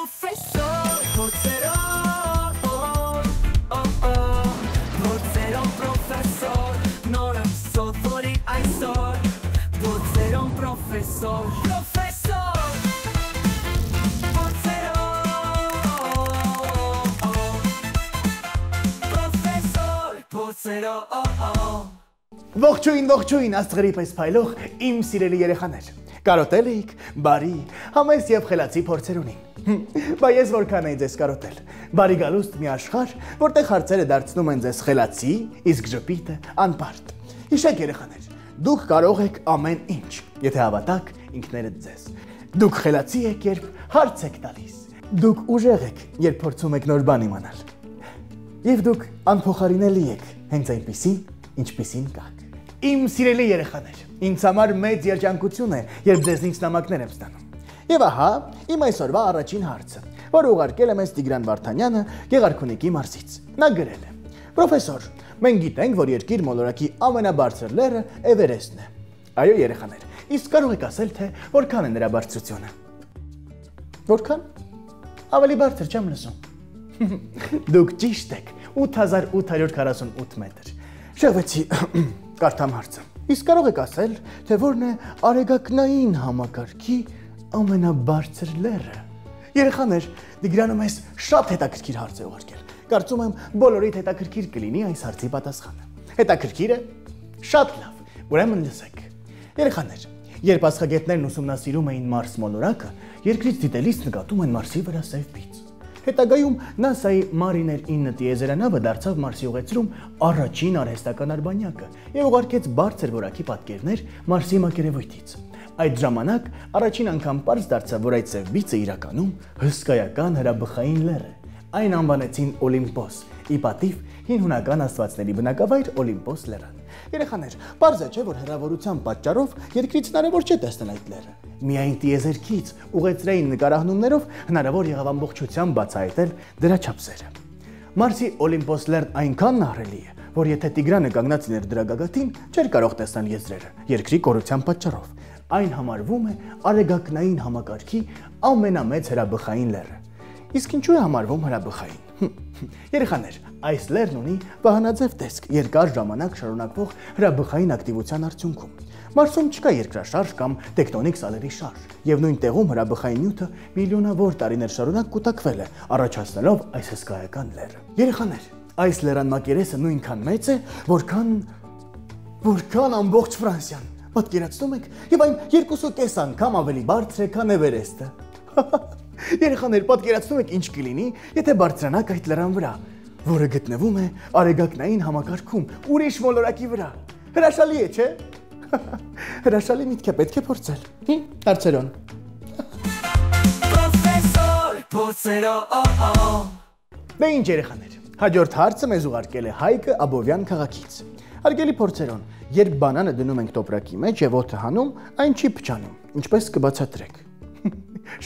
Professor, professor, nora sottori aisor, professor, Ողջույն, աստղերի պես փայլող իմ սիրելի երեխաներ։ Կարոտել եք, բարի, համեստ եւ խելացի փորձեր ունին։ Բա ես որքան եմ ձեզ կարոտել։ Բարի գալուստ մի աշխարհ, որտեղ հարցերը դարձնում են ձեզ խելացի, իսկ ժպիտը անպարտ։ Հիշեք երեխաներ, դուք կարող եք ամեն ինչ, եթե հավատաք ինքներդ ձեզ։ Դուք խելացի եք, երբ հարց եք տալիս։ Դուք ուժեղ եք, երբ փորձում եք նոր բան իմանալ։ Եվ դուք անփոխարինելի եք, հենց այնպիսին, ինչպիսին կաք։ Իմ սիրելի երեխաներ, ինձ համար մեծ երջանկություն է, երբ ձեզնից նամակներ եմ ստանում։ Եվ ահա, իմ այսօրվա առաջին հարցը, որը ուղարկել է մեզ Տիգրան Վարդանյանը Գեղարքունիքի Մարսից։ Նա գրել է. Պրոֆեսոր, մենք գիտենք, որ երկիր մոլորակի ամենաբարձր լեռը Էվերեստն է։ Այո, երեխաներ, իսկ կարող եք ասել, թե որքան է նրա բարձրությունը։ Որքան? Ավելի բարձր չեմ լսում։ Դուք ճիշտ եք, 8848 մետր։ Շեղվեցի, կարդամ հարցը։ Իսկ կարող եք ասել, թե որն է արեգակնային համակարգի ամենաբարձր լեռը։ Երեխաներ, Տիգրանը մեզ շատ հետաքրքիր հարց է ուղարկել։ Կարծում եմ, բոլորիդ հետաքրքիր կլինի այս հարցի պատասխանը։ Հետաքրքիր է։ Շատ լավ, ուրեմն լսեք։ Երեխաներ, երբ աստղագետներն ուսումնասիրում էին Մարս մոլորակը, երկրից դիտելիս նկատում են Մարսի վրա սև բիծ։ Հետագայում NASA-ի Mariner 9 տիեզերանավը դարձավ Մարսի ուղեցրում առաջին արհեստական արբանյակը եւ ուղարկեց բարձր որակի պատկերներ Մարսի մակերևույթից։ Այդ ժամանակ առաջին անգամ պարզ դարձավ, որ այդ սև բիծը իրականում հսկայական հրաբխային լեռ է։ Այն անվանեցին Օլիմպոս, ի պատիվ հին հունական աստվածների բնակավայր Օլիմպոս լեռան։ Երեխաներ, պարզ է չէ, որ հեռավորության պատճառով երկրից հնարավոր չէ տեսնել այդ լեռը։ Միայն տիեզերքից ուղեցրային նկարահանումներով հնարավոր եղավ ամբողջությամբ բացահայտել դրա չափսերը։ Մարսի Օլիմպոս լեռն այնքան ահռելի է, որ եթե Տիգրանը կանգնած լիներ դրա գագաթին, չէր կարող տեսնել եզրերը, երկրի կորության պատճառով։ Այն համարվում է արեգակնային համակարգի ամենամեծ հրաբխային լեռը։ Իսկ ինչու է համարվում հրաբխային։ Երեխաներ, այս լեռն ունի վահանաձև տեսք, երկար ժամանակ շարունակվող հրաբխային ակտիվության արդյունքում։ Մարսում չկա երկրաշարժ կամ տեկտոնիկ սալերի շարժ, եւ նույն տեղում հրաբխային նյութը միլիոնավոր տարիներ շարունակ կուտակվել է, առաջացնելով այս հսկայական լեռը։ Երեխաներ, այս լեռան մակերեսը նույնքան մեծ է, որքան ամբողջ Ֆրանսիան։ Պատկերացնում եք, եւ այն 2.5 անգամ ավելի բարձր է, քան Էվերեստը։ Երեխաներ, պատկերացնում եք ինչ կլինի, եթե բարձրանաք այդ լեռան վրա, որը գտնվում է արեգակնային համակարգում, ուրիշ մոլորակի վրա։ Հրաշալի է, չէ՞։ Հրաշալի միտք է, պետք է փորձել։ Հարցերոն։ Դե ինչ երեխաներ, հաջորդ հարցը մեզ ուղարկել է Հայկը Աբովյան քաղաքից։ Հարգելի փորձերոն, երբ բանանը դնում ենք տոպրակի մեջ եւ օդը հանում, այն չի փչանում, ինչպես կբացատրեք։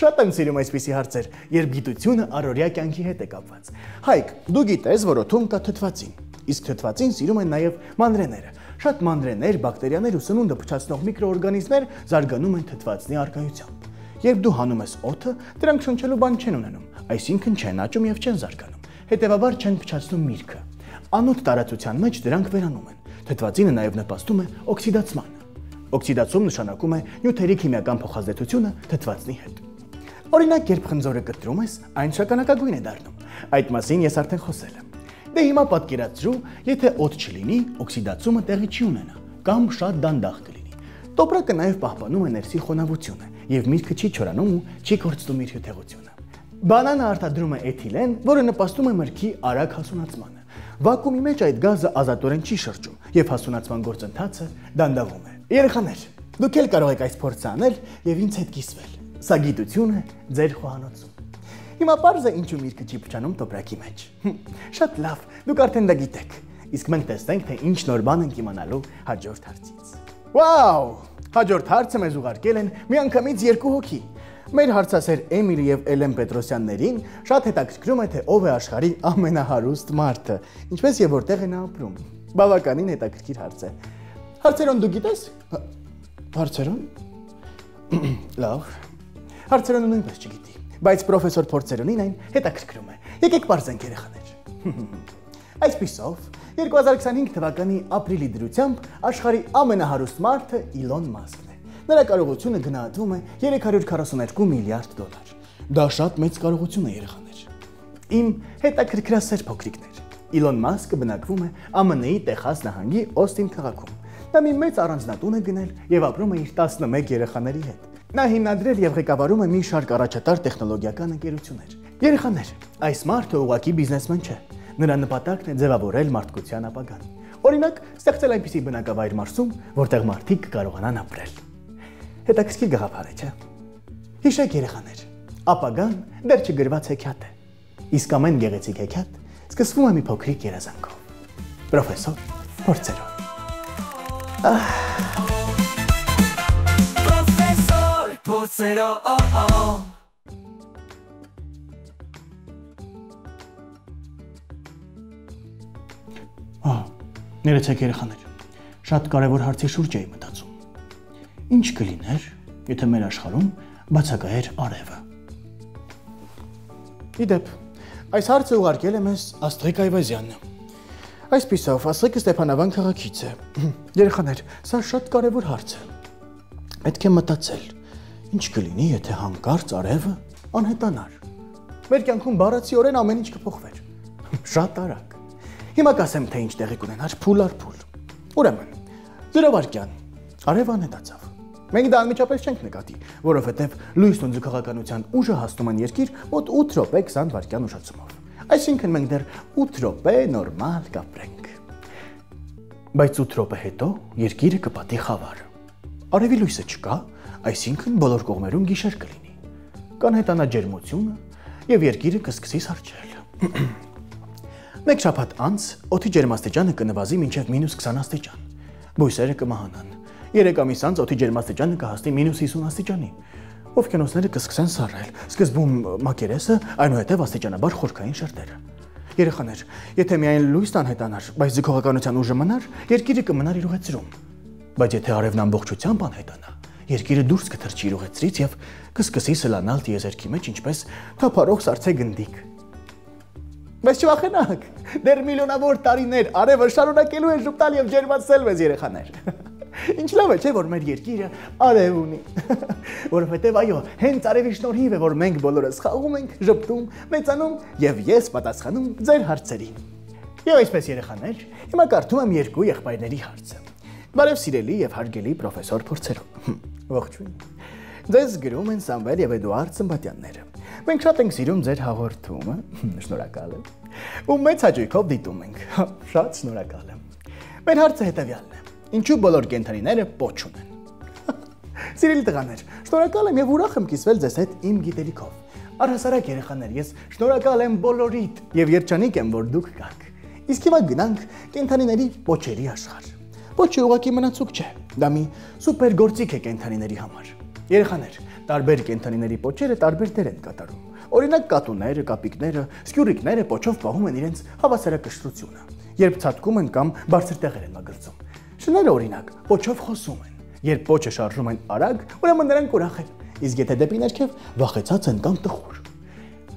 Շատ եմ սիրում այսպիսի հարցեր, երբ գիտությունը առօրյա կյանքի հետ է կապված։ Հայկ, դու գիտես, որ օդում կա թթվածին, իսկ թթվածին սիրում են նաև մանրեները։ Շատ մանրեներ, բակտերիաներ ու սնունդը փչացնող միկրոօրգանիզմներ զարգանում են թթվածնի առկայությամբ։ Երբ դու հանում ես օդը, դրանք շնչելու բան չեն ունենում, այսինքն չեն աճում եւ չեն զարգանում։ Հետևաբար չեն փչացնում միրգը։ Անոթ տարածության մեջ դրանք վերանում են։ Թթվածինը նաև նպաստում է օքսիդացմանը։ Օքսիդացում նշանակում է նյութերի քիմիական փոխազդեցությունը թթվածնի հետ։ Օրինակ, երբ խնձորը կտրում ես, այն շագանակագույն է դառնում։ Այդ մասին ես արդեն խոսել եմ։ Դե հիմա պատկերացրու, եթե օդ չլինի, օքսիդացումը տեղի չի ունենա, կամ շատ դանդաղ կլինի։ Տոպրակը նաև պահպանում է ներսի խոնավությունը, եւ միրգը չի չորանում ու չի կորցնում իր հյութեղությունը։ Բանանը արտադրում է էթիլեն, որը նպաստում է մրգի արագ հասունացմանը։ Վակուումի մեջ այդ գազը ազատորեն չի շրջում, եւ հասունացման գործընթացը դանդաղում է։ Երեխաներ, դուք էլ կարող եք այս փորձը անել եւ ինձ հետ կիսվել։ Սա գիտություն է ձեր խոհանոցում։ Հիմա պարզ է ինչու միրգը չի փչանում տոպրակի մեջ։ Շատ լավ, դուք արդեն դա գիտեք։ Իսկ մենք տեսնենք, թե ինչ նոր բան ենք իմանալու հաջորդ հարցից։ Վաու! Հաջորդ հարցը մեզ ուղարկել են միանգամից 2 հոգի։ Մեր հարցասեր Էմիլի եւ Էլեն Պետրոսյաններին շատ հետաքրքրում է, թե ով է աշխարհի ամենահարուստ մարդը, ինչպես եւ որտեղ է նա ապրում։ Բավականին հետաքրքիր հարց է։ Հարցերոն դու գիտես։ Հարցերոն։ Լավ։ Հարցերոնը նույնպես չգիտի, Բայց պրոֆեսոր Փորձերունին այն հետաքրքրում է։ Եկեք բարձենք երեխաներ։ Այսպիսով 2025 թվականի ապրիլի դրությամբ աշխարհի ամենահարուստ մարդը Իլոն Մասկն է։ Նրա կարողությունը գնահատվում է 342 միլիարդ դոլար։ Դա շատ մեծ կարողություն է երեխաներ։ Իմ հետաքրքրասեր փոքրիկներ։ Իլոն Մասկը բնակվում է ԱՄՆ-ի Տեխաս նահանգի Օստին քաղաքում։ Նա մի մեծ առանձնատուն է գնել եւ ապրում է իր 11 երեխաների հետ։ Նա հիմնադրել եւ ղեկավարում է մի շարք առաջատար տեխնոլոգիական ընկերություններ։ Երեխաներ, այս մարդը ուղղակի բիզնեսմեն չէ։ Նրա նպատակն է ձևավորել մարդկության ապագան։ Օրինակ, ստեղծել այնպիսի բնակավայր Մարսում, որտեղ մարդիկ կարողանան ապրել։ Հետաքրքիր գաղափար է, չէ՞։ Հիշեք երեխաներ, ապագան դեռ չգրված հեքիաթ է։ Իսկ ամեն գեղեցիկ հեքիաթ սկսվում է մի փոքրիկ երազանքով։ Պրոֆեսոր Փորձերուն։ Professor Փորձերուն։ Ներեցեք երեխաներ, շատ կարևոր հարցի շուրջ էի մտածում։ Ինչ կլիներ, եթե մեր աշխարհում բացակայեր արևը։ Իդեպ, այս հարցը ուղարկել է մեզ Աստղիկ Այվազյանը։ Այսպիսով, Աստղիկը Ստեփանավան քաղաքից է։ Երեխաներ, սա շատ կարևոր հարց է։ Պետք է մտածել, ինչ կլինի, եթե հանկարծ արևը անհետանար։ Մեր կյանքում բառացիորեն ամեն ինչ կփոխվեր։ Շատ արագ։ Հիմա կասեմ, թե ինչ տեղի կունենար փուլ առ փուլ։ Ուրեմն, 0 վայրկյան, արևը անհետացավ։ Մենք դա անմիջապես չենք նկատի, որովհետև լույսն ու ձգողականության ուժը հասնում են երկիր մոտ 8 րոպե 20 վայրկյան ուշացումով։ Այսինքն մենք դեռ 8 րոպե նորմալ կապրենք։ Բայց 8 րոպե հետո երկիրը կպատի խավար։ Արևի լույսը չկա, այսինքն բոլոր կողմերում գիշեր կլինի։ Կանհետանա ջերմությունը եւ երկիրը կսկսի սառչել։ Մեկ շաբաթ անց օդի ջերմաստիճանը կնվազի մինչև -20 աստիճան։ Բույսերը կմահանան։ 3 ամիս անց օդի ջերմաստիճանը կհասնի -50 աստիճանի։ Օվկիանոսները կսկսեն սառել, սկզբում մակերեսը, այնուհետև աստիճանաբար խորքային շերտերը։ Երեխաներ, եթե միայն լույսն անհետանար, բայց ձգողականության ուժը մնար, երկիրը կմնար իր ուղեցրում։ Բայց եթե արևն ամբողջությամբ անհետանա, երկիրը դուրս կթռչի իր ուղեցրից եւ կսկսի սլանալ տիեզերքի մեջ ինչպես թափառող սառցե գնդիկ։ Բայց չվախենաք, դեռ միլիոնավոր տարիներ արևը շարունակելու է ժպտալ եւ ջերմացնել մեզ երեխաներ։ Ինչ լավ է, չէ՞ որ մեր երկիրը արև ունի։ Որովհետեւ այո, հենց արևի շնորհիվ է, որ մենք բոլորս խաղում ենք, ժպտում, մեծանում եւ ես պատասխանում ձեր հարցերին։ Եվ այսպես երեխաներ, հիմա կարդում եմ երկու եղբայրների հարցը։ Բարև սիրելի եւ հարգելի պրոֆեսոր Փորձերուն։ Ողջույն։ Ձեզ գրում են Սամվել եւ Էդուարդ Սմբատյանները։ Մենք շատ ենք սիրում ձեր հաղորդումը, շնորհակալ եմ։ Ու մեծ հաճույքով դիտում ենք։ Շատ շնորհակալ եմ։ Մեր հարցը հետեւյալն է. ինչու բոլոր կենդանիները պոչ ունեն։ Սիրելի տղաներ, շնորհակալ եմ եւ ուրախ եմ կիսվել ձեզ հետ իմ գիտելիքով։ Առհասարակ երեխաներ, ես շնորհակալ եմ բոլորիդ եւ երջանիկ եմ, որ դուք կաք։ Իսկ հիմա գնանք կենդանիների պոչերի աշխարհ։ Պոչը ուղղակի մնացուկ չէ։ Դա մի սուպեր գործիք է կենդանիների համար։ Երեխաներ, տարբեր կենդանիների պոչերը տարբեր դեր են կատարում։ Օրինակ կատուները, կապիկները, սկյուրիկները պոչով պահում են իրենց հավասարակշռությունը, երբ ցատկում են կամ բարձր տեղեր են մագլցում։ Շները օրինակ պոչով խոսում են։ Երբ պոչը շարժում են արագ, ուրեմն նրանք ուրախ են, իսկ եթե դեպի ներքև վախեցած են կամ տխուր։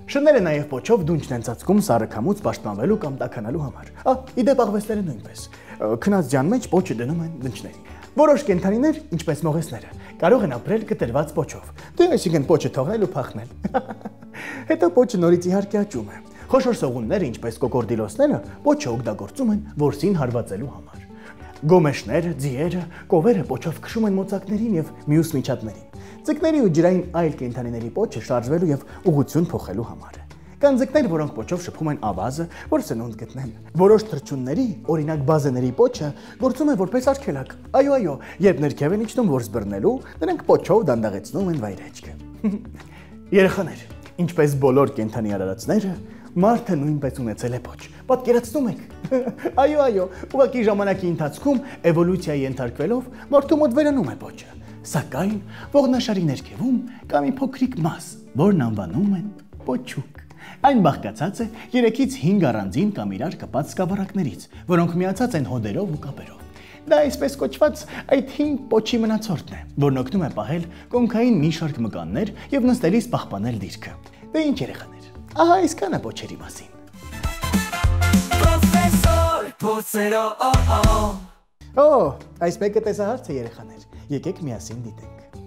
Շները նաև պոչով դունչն են ծածկում սառը քամուց պաշտպանվելու կամ տաքանալու համար։ Իդեպ աղվեսները նույնպես։ Քնած ջան մեջ պոչը դնում են դնչներին։ Որոշ կենդանիներ, ինչպես մողեսները, կարող են ապրել կտրված պոչով։ Դե այսինքն պոչը թողնել ու փախնել։ Հետո պոչը նորից իհարկե աճում է։ Խոշոր սողունները, ինչպես կոկորդիլոսները, պոչը օգտագործում են որսին հարվածելու համար։ Գոմեշները, ձիերը, կովերը պոչով քշում են մոծակներին եւ մյուս միջատներին։ Ձկների ու ջրային այլ կենդանիների պոչը շարժվելու եւ ուղղություն փոխելու համար է։ Կան ձկներ, որոնք պոչով շփում են ավազը, որ սնունդ գտնեն։ Որոշ թռչունների, օրինակ բազեների պոչը գործում է որպես արգելակ։ Այո, երբ ներքև են իջնում որս բռնելու, նրանք պոչով դանդաղեցնում են վայրեջքը։ Երեխաներ, ինչպես բոլոր կենդանի արարածները, մարդը նույնպես ունեցել է պոչ։ Պատկերացնում եք։ Այո, ուղղակի ժամանակի ընթացքում էվոլյուցիայի ենթարկվելով մարդու մոտ վերանում է պոչը։ Սակայն ողնաշարի ներքևում կա մի փոքրիկ մաս, որն անվանում են պոչուկ։ Այն բաղկացած է 3-ից 5 առանձին կամ իրար կապած սկավառակներից, որոնք միացած են հոդերով ու կապերով։ Դա այսպես կոչված այդ 5 պոչի մնացորդն է, որն օգնում է պահել կոնքային մի շարք մկաններ եւ նստելիս պահպանել դիրքը։ Դե ինչ երեխաներ, ահա այսքանը փոչերի մասին։ Պրոֆեսոր փորձերով Օ, այս մեկը տեսահարց է երեխաներ։ Եկեք միասին դիտենք։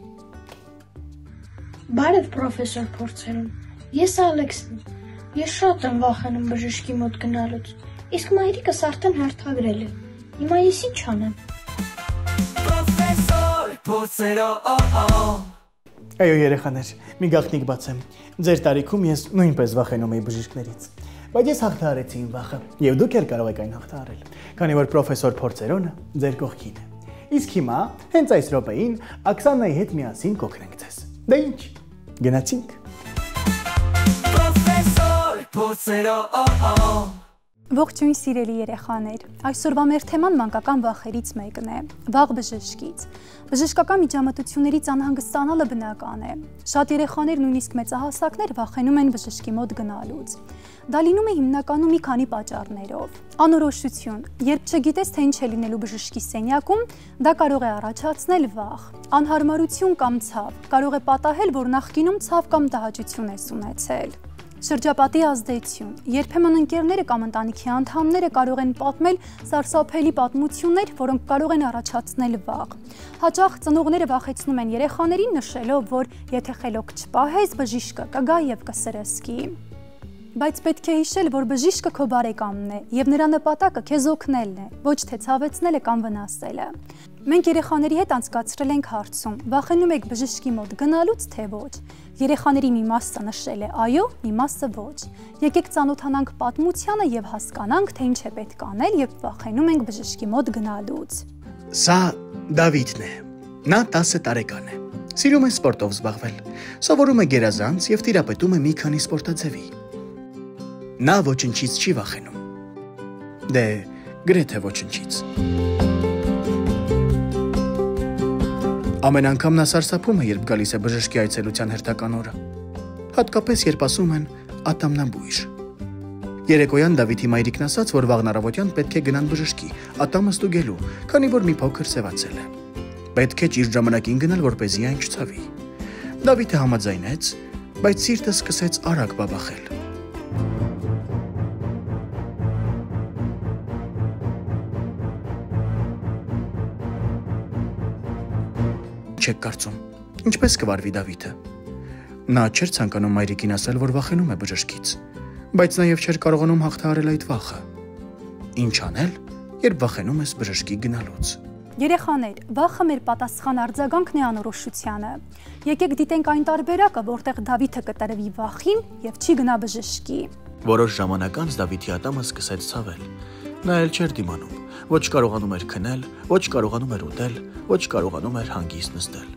Բարև պրոֆեսոր փորձերում։ Ես Ալեքսն եմ։ Ես շատ եմ վախենում բժշկի մոտ գնալուց։ Իսկ մայրիկս արդեն հերթագրել է։ Հիմա ես ինչ անեմ։ Պրոֆեսոր փորձերով Այո երեխաներ, մի գաղտնիք բացեմ։ Ձեր տարիքում ես նույնպես վախենում էի բժիշկներից։ Բայց ես հաղթահարեցի իմ վախը, եւ դուք էլ կարող եք այն հաղթահարել, քանի որ պրոֆեսոր Փորձերոնը ձեր կողքին է։ Իսկ հիմա, հենց այս րոպեին, Աքսանայի հետ միասին կօգնենք ձեզ։ Դե ինչ, գնացինք։ Պրոֆեսոր փորձերով Ողջույն սիրելի երեխաներ, այսօրվա մեր թեման մանկական վախերից մեկն է՝ վախ բժշկից։ Բժշկական միջամտություններից անհանգստանալը բնական է։ Շատ երեխաներ, նույնիսկ մեծահասակներ վախենում են բժշկի մոտ գնալուց։ Դա լինում է հիմնականում մի քանի պատճառներով։ Անորոշություն, երբ չգիտես, թե ինչ է լինելու բժշկի սենյակում, դա կարող է առաջացնել վախ։ Անհարմարություն կամ ցավ, կարող է պատահել, որ նախկինում ցավ կամ տհաճություն ես ունեցել։ Շրջապատի ազդեցություն, երբեմն ընկերները կամ ընտանիքի անդամները կարող են պատմել սարսափելի պատմություններ, որոնք կարող են առաջացնել վախ։ Հաճախ ծնողները վախեցնում են երեխաներին նշելով, որ եթե խելոք չպահես, բժիշկը կգա եւ կսրսկի։ Բայց պետք է հիշել, որ բժիշկը քո բարեկամն է եւ նրա նպատակը քեզ օգնելն է, ոչ թե ցավեցնելը կամ վնասելը։ Մենք երեխաների հետ անցկացրել ենք հարցում. վախենում եք բժշկի մոտ գնալուց, թե ոչ։ Երեխաների մի մասը նշել է այո, մի մասը ոչ։ Եկեք ծանոթանանք պատմությանը եւ հասկանանք, թե ինչ է պետք անել, երբ վախենում ենք բժշկի մոտ գնալուց։ Սա Դավիթն է։ Նա 10 տարեկան է։ Սիրում է սպորտով զբաղվել։ Սովորում է գերազանց եւ տիրապետում է մի քանի սպորտաձևի։ Նա ոչնչից չի վախենում։ Դե, գրեթե ոչնչից։ Ամեն անգամ նա սարսափում է, երբ գալիս է բժշկի այցելության հերթական օրը։ Հատկապես երբ ասում են ատամնաբույժ։ Երեկոյան Դավիթի մայրիկն ասաց, որ վաղն առավոտյան պետք է գնան բժշկի, ատամը ստուգելու, քանի որ մի փոքր սևացել է։ Պետք է ճիշտ ժամանակին գնալ, որպեսզի այն չցավի։ Դավիթը համաձայնեց, բայց սիրտը սկսեց արագ բաբախել։ Չեք կարծում, ինչպես կվարվի Դավիթը։ Նա չէր ցանկանում մայրիկին ասել, որ վախենում է բժշկից, բայց նաև չէր կարողանում հաղթահարել այդ վախը։ Ինչ անել, երբ վախենում ես բժշկի գնալուց։ Երեխաներ, վախը մեր պատասխան արձագանքն է անորոշությանը։ Եկեք դիտենք այն տարբերակը, որտեղ Դավիթը կտրվի վախին եւ չի գնա բժշկի։ Որոշ ժամանակ անց Դավիթի ատամը սկսեց ցավել։ Նա էլ չէր դիմանում, ոչ կարողանում էր քնել, ոչ կարողանում էր ուտել, ոչ կարողանում էր հանգիստ նստել։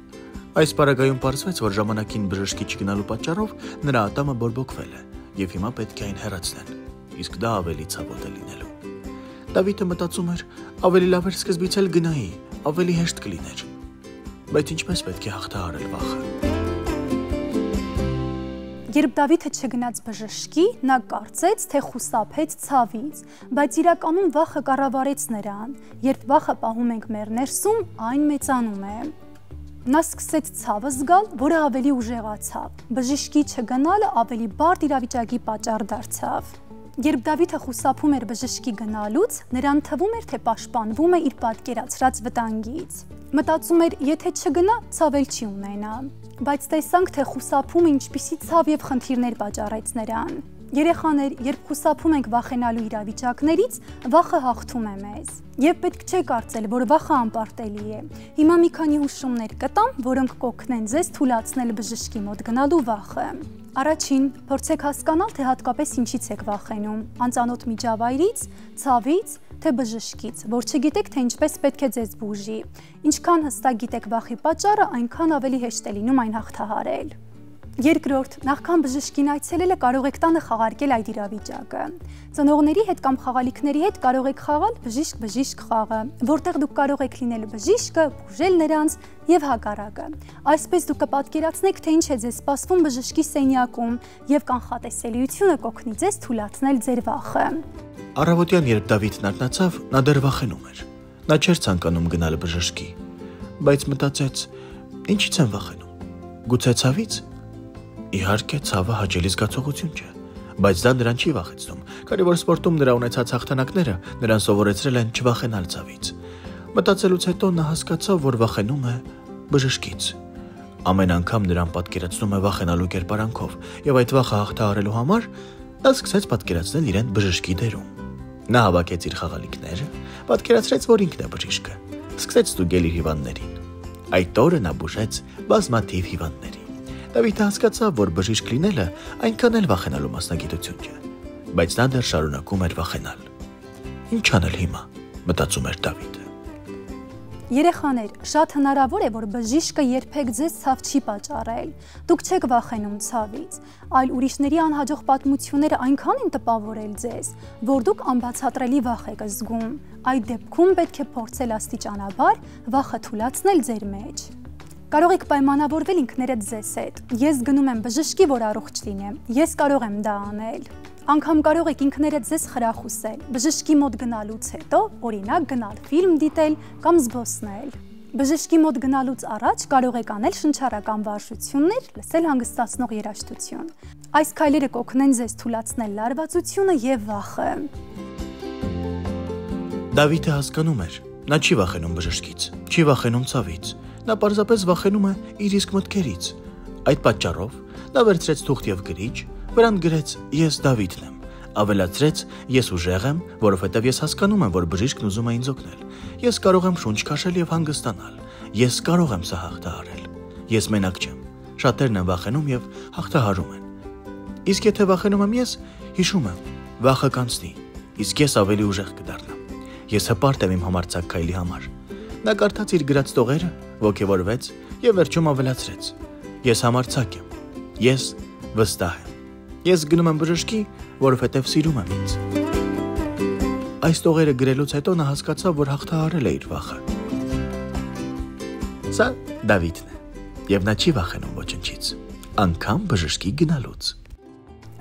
Այս պարագայում պարզվեց, որ ժամանակին բժշկի չգնալու պատճառով նրա ատամը բորբոքվել է եւ հիմա պետք է այն հեռացնեն, իսկ դա ավելի ցավոտ է լինելու։ Դավիթը մտածում էր, ավելի լավ էր սկզբից էլ գնայի, ավելի հեշտ կլիներ։ Բայց ինչպես պետք է հաղթահարել վախը։ Երբ Դավիթը չգնաց բժշկի, նա կարծեց, թե խուսափեց ցավից, բայց իրականում վախը կառավարեց նրան։ Երբ վախը պահում ենք մեր ներսում, այն մեծանում է։ Նա սկսեց ցավը զգալ, որը ավելի ուժեղացավ։ Բժշկի չգնալը ավելի բարդ իրավիճակի պատճառ դարձավ։ Երբ Դավիթը խուսափում էր բժշկի գնալուց, նրան թվում էր, թե պաշտպանվում է իր պատկերացրած վտանգից։ Մտածում էր, եթե չգնա, ցավել չի ունենա։ Բայց տեսանք, թե խուսափումը ինչպիսի ցավ եւ խնդիրներ պատճառեց նրան։ Երեխաներ, երբ խուսափում ենք վախենալու իրավիճակներից, վախը հաղթում է մեզ։ Եվ պետք չէ կարծել, որ վախը անպարտելի է։ Հիմա մի քանի հուշումներ կտամ, որոնք կօգնեն ձեզ թույլատրել բժշկի մոտ գնալու վախը։ Առաջին, փորձեք հասկանալ, թե հատկապես ինչից եք վախենում՝ անծանոթ միջավայրից, ցավից, թե բժշկից, որ չգիտեք, թե ինչպես պետք է ձեզ բուժի։ Ինչքան հստակ գիտեք վախի պատճառը, այնքան ավելի հեշտ է լինում այն հաղթահարել։ Երկրորդ, նախքան բժշկին այցելելը կարող եք տանը խաղարկել այդ իրավիճակը։ Ծնողների հետ կամ խաղալիքների հետ կարող եք խաղալ բժիշկ-բժիշկ խաղը, որտեղ դուք կարող եք լինել բժիշկը, բուժել նրանց եւ հակառակը։ Այսպես դուք կպատկերացնեք, թե ինչ է ձեզ սպասվում բժշկի սենյակում եւ կանխատեսելիությունը կօգնի ձեզ թույլատրել ձեր վախը։ Առավոտյան, երբ Դավիթն արթնացավ, նա դեռ վախենում էր։ Նա չէր ցանկանում գնալ բժշկի, բայց մտածեց. ինչից եմ վախենում։ Գուցե ցավից։ Իհարկե, ցավը հաճելի զգացողություն չէ, բայց դա նրան չի վախեցնում, քանի որ սպորտում նրա ունեցած հաղթանակները նրան սովորեցրել են չվախենալ ցավից։ Մտածելուց հետո նա հասկացավ, որ վախենում է բժշկից։ Ամեն անգամ նրան պատկերացնում է վախենալու կերպարանքով, եւ այդ վախը հաղթահարելու համար նա սկսեց պատկերացնել իրեն բժշկի դերում։ Նա հավաքեց իր խաղալիքները, պատկերացրեց, որ ինքն է բժիշկը, սկսեց ստուգել իր հիվանդներին։ Այդ օրը նա բուժեց բազմաթիվ հիվանդների։ Դավիթը հասկացավ, որ բժիշկ լինելը այնքան էլ վախենալու մասնագիտություն չէ, բայց նա դեռ շարունակում էր վախենալ։ Ինչ անել հիմա, մտածում էր Դավիթը։ Երեխաներ, շատ հնարավոր է, որ բժիշկը երբեք ձեզ ցավ չի պատճառել։ Դուք չեք վախենում ցավից, այլ ուրիշների անհաջող պատմությունները այնքան են տպավորել ձեզ, որ դուք անբացատրելի վախ եք զգում։ Այդ դեպքում պետք է փորձել աստիճանաբար վախը թուլացնել ձեր մեջ։ Կարող եք պայմանավորվել ինքներդ ձեզ հետ։ Ես գնում եմ բժշկի, որ առողջ լինեմ։ Ես կարող եմ դա անել։ Անգամ կարող եք ինքներդ ձեզ խրախուսել։ Բժշկի մոտ գնալուց հետո, օրինակ, գնալ ֆիլմ դիտել կամ զբոսնել։ Բժշկի մոտ գնալուց առաջ կարող եք անել շնչառական վարժություններ, լսել հանգստացնող երաժշտություն։ Այս քայլերը կօգնեն ձեզ թուլացնել լարվածությունը եւ վախը։ Դավիթը հասկանում էր, նա չի վախենում բժշկից, չի վախենում ցավից, նա պարզապես վախենում է իր իսկ մտքերից։ Այդ պատճառով նա վերցրեց թուղթ եւ գրիչ, վրան գրեց «Ես Դավիթն եմ», ավելացրեց «Ես ուժեղ եմ, որովհետեւ ես հասկանում եմ, որ բժիշկն ուզում է ինձ օգնել։ Ես կարող եմ շունչ քաշել եւ հանգստանալ։ Ես կարող եմ սա հաղթահարել։ Ես մենակ չեմ։ Շատերն են վախենում եւ հաղթահարում են։ Իսկ եթե վախենում եմ ես, հիշում եմ, վախը կանցնի, իսկ ես ավելի ուժեղ կդառնամ։ Ես հպարտ եմ իմ համարձակ քայլի համար։ Նա կարդաց իր գրած տողերը, ոգևորվեց եւ վերջում ավելացրեց. Ես համարձակ եմ։ Ես վստահ եմ։ Ես գնում եմ բժշկի, որովհետեւ սիրում եմ ինձ։ Այս տողերը գրելուց հետո նա հասկացավ, որ հաղթահարել է իր վախը։ Սա Դավիթն է, եւ նա չի վախենում ոչնչից, անգամ բժշկի գնալուց։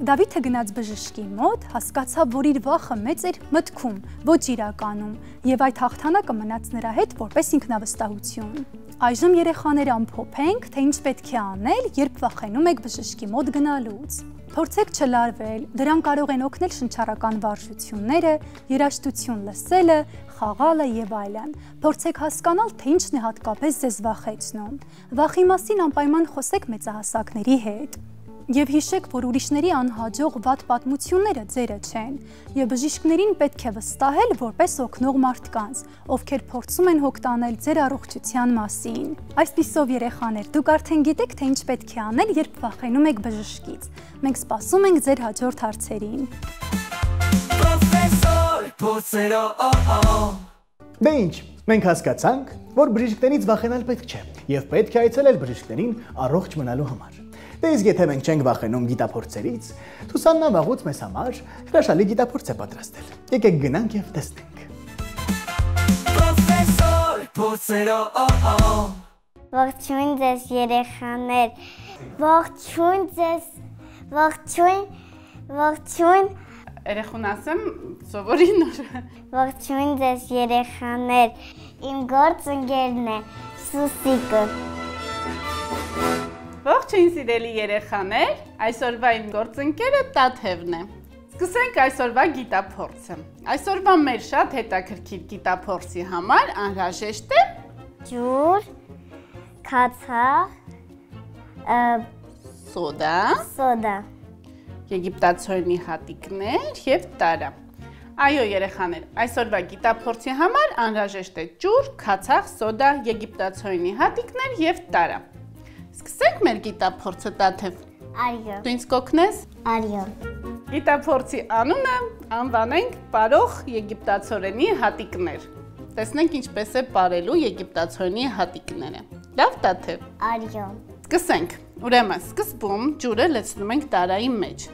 Դավիթը գնաց բժշկի մոտ, հասկացավ, որ իր վախը մեծ էր մտքում, ոչ իրականում, եւ այդ հաղթանակը մնաց նրա հետ որպես ինքնավստահություն։ Այժմ երեխաներ ամփոփենք, թե ինչ պետք է անել, երբ վախենում եք բժշկի մոտ գնալուց։ Փորձեք չլարվել, դրան կարող են օգնել շնչառական վարժությունները, երաժշտություն լսելը, խաղալը եւ այլն։ Փորձեք հասկանալ, թե ինչն է հատկապես ձեզ վախեցնում։ Վախի մասին անպայման խոսեք մեծահասակների հետ։ Եվ հիշեք, որ ուրիշների անհաջող վատ պատմությունները ձերը չեն, եւ բժիշկներին պետք է վստահել որպես օգնող մարդկանց, ովքեր փորձում են հոգ տանել ձեր առողջության մասին։ Այսպիսով երեխաներ, դուք արդեն գիտեք, թե ինչ պետք է անել, երբ վախենում եք բժշկից։ Մենք սպասում ենք ձեր հաջորդ հարցերին։ Պրոֆեսոր Փոսերո Դե ինչ, մենք հասկացանք, որ բժիշկներից վախենալ պետք չէ, եւ պետք է այցելել բժիշկներին առողջ մնալու համար։ Դե իսկ եթե մենք չենք վախենում գիտափորձերից, Սուսաննա վաղուց մեզ համար հրաշալի գիտափորձ է պատրաստել։ Եկեք գնանք եւ տեսնենք։ Պրոֆեսոր Փոսերո Ողջույն ձեզ երեխաներ, ողջույն ձեզ, ողջույն, Երեխուն ասեմ, սովորի նոր։ ողջույն ձեզ երեխաներ, իմ գործընկերն է Սուսիկը։ Ողջույն սիրելի երեխաներ, այսօրվա իմ գործընկերը Տաթևն է։ Սկսենք այսօրվա գիտափորձը։ Այսօրվա մեր շատ հետաքրքիր գիտափորձի համար անհրաժեշտ է ջուր, քացախ, սոդա, եգիպտացորենի հատիկներ եւ տարա։ Այո երեխաներ, այսօրվա գիտափորձի համար անհրաժեշտ է ջուր, քացախ, սոդա, եգիպտացորենի հատիկներ եւ տարա։ Սկսենք մեր գիտափորձը Տաթև։ Արիո։ Դու ինձ կօգնես։ Արիո։ Գիտափորձի անունը անվանենք պարող եգիպտացորենի հատիկներ։ Տեսնենք ինչպես է պարելու եգիպտացորենի հատիկները։ Լավ Տաթև։ Արիո։ Սկսենք։ Ուրեմն սկզբում ջուրը լցնում ենք տարայի մեջ։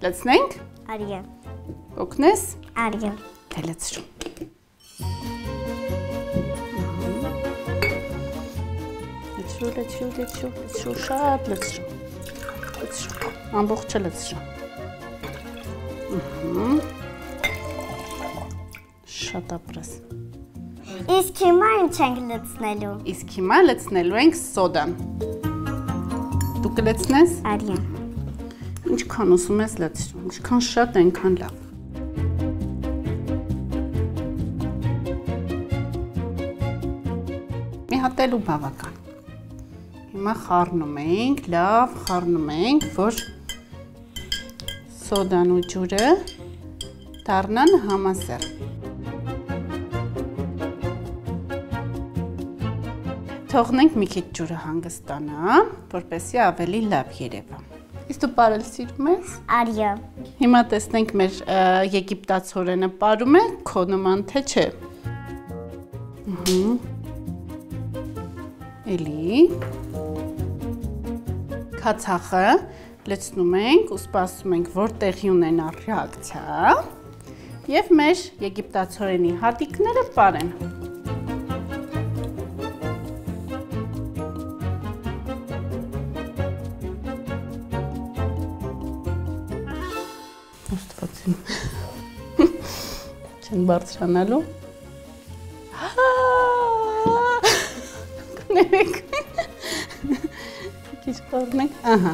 Լցնենք։ Արիո։ Օգնես։ Արիո։ Թե լցրու։ Լցրու, շատ լցրու։ Ամբողջը լցրու։ Շատ ապրես։ Իսկ հիմա ինչ ենք լցնելու։ Իսկ հիմա լցնելու ենք սոդան։ Դու կլցնես։ Արիո։ Ինչքան ուզում ես լցրու, ինչքան շատ այնքան լավ։ Մի հատ էլ ու բավական։ Հիմա խառնում ենք, լավ խառնում ենք, որ սոդան ու ջուրը դառնան համասեռ։ Թողնենք մի քիչ ջուրը հանգստանա, որպեսզի ավելի լավ երևա։ Իսկ դու պարել սիրում ես։ Արիո։ Հիմա տեսնենք մեր եգիպտացորենը պարում է, քո նման թե չէ։ Էլի։ Քացախը լցնում ենք ու սպասում ենք, որ տեղի ունենա ռեակցիա, եւ մեր եգիպտացորենի հատիկները պարեն։ Չեն բարձրանալու։ Կներեք։ Քիչ կորնենք, ահա։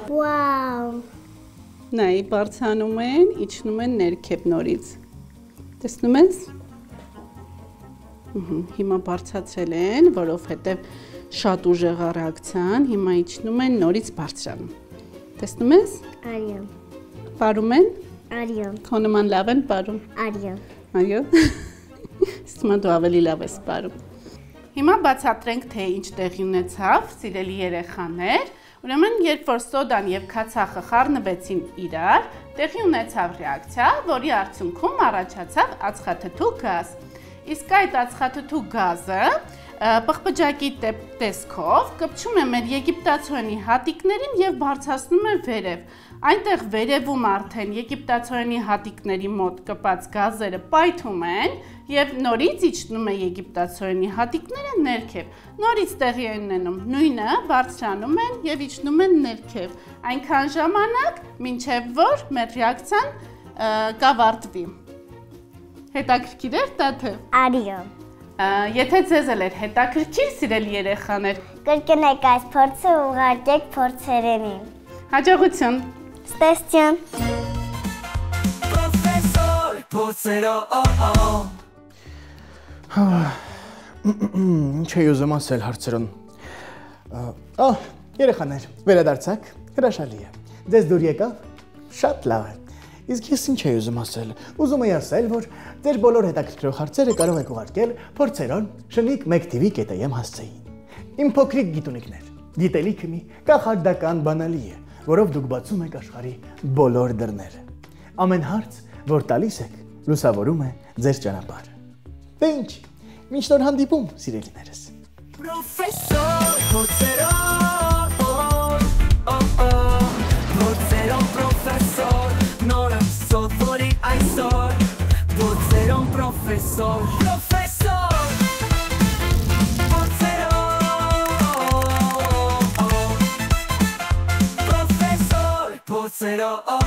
Վաու։ Նայ, բարձանում են, իջնում են ներքև նորից։ Տեսնում ես։ Հիմա բարձացել են, որովհետև շատ ուժեղ է ռեակցիան, հիմա իջնում են, նորից բարձրանում։ Տեսնում ես։ Արիո։ Պարում են։ Արիո։ Քո նման լավ են պարում։ Արիո։ Այո։ Իսկ դու ավելի լավ ես պարում։ Հիմա բացատրենք, թե ինչ տեղի ունեցավ, սիրելի երեխաներ։ Ուրեմն, երբ որ սոդան եւ քացախը խառնվեցին իրար, տեղի ունեցավ ռեակցիա, որի արդյունքում առաջացավ ածխաթթու գազ։ Իսկ այդ ածխաթթու գազը պղպջակի տեսքով կպչում է մեր եգիպտացորենի հատիկներին եւ բարձրացնում է վերև։ Այնտեղ վերևում արդեն եգիպտացորենի հատիկների մոտ կպած գազերը պայթում են եւ նորից իջնում է եգիպտացորենի հատիկները ներքև։ Նորից տեղի են ունենում նույնը, բարձրանում են եւ իջնում են ներքև։ Այնքան ժամանակ, մինչեւ որ մեր ռեակցիան կավարտվի։ Հետաքրքիր էր դա թե։ Արիո։ Եթե ձեզ էլ էր հետաքրքիր, սիրելի երեխաներ, կրկնեք այս փորձը ու ուղարկեք փորձերենին։ հաջողություն։ Ստեսություն։ Professor Potsero. Ինչ էի ուզում ասել հարցերուն։ Երեխաներ, վերադարձակ, հրաշալի է։ Ձեզ դուր եկավ։ Շատ լավ է։ Իսկ ես ինչ էի ուզում ասել։ Ուզում էի ասել, որ ձեր բոլոր հետաքրքրող հարցերը կարող եք ուղարկել փորձերոն @mekTV.am հասցեին։ Իմ փոքրիկ գիտունիքներ, գիտելիքը մի կախարդական բանալի է, որով դուք բացում եք աշխարհի բոլոր դռները։ Ամեն հարց, որ տալիս եք, լուսավորում է ձեր ճանապարհը։ Դե ինչ, մինչ նոր հանդիպում, սիրելիներս։ Professor Potsero. Potsero professor. Nora sottori ai sor. Potsero professor. Professor. Potsero. Professor Potsero.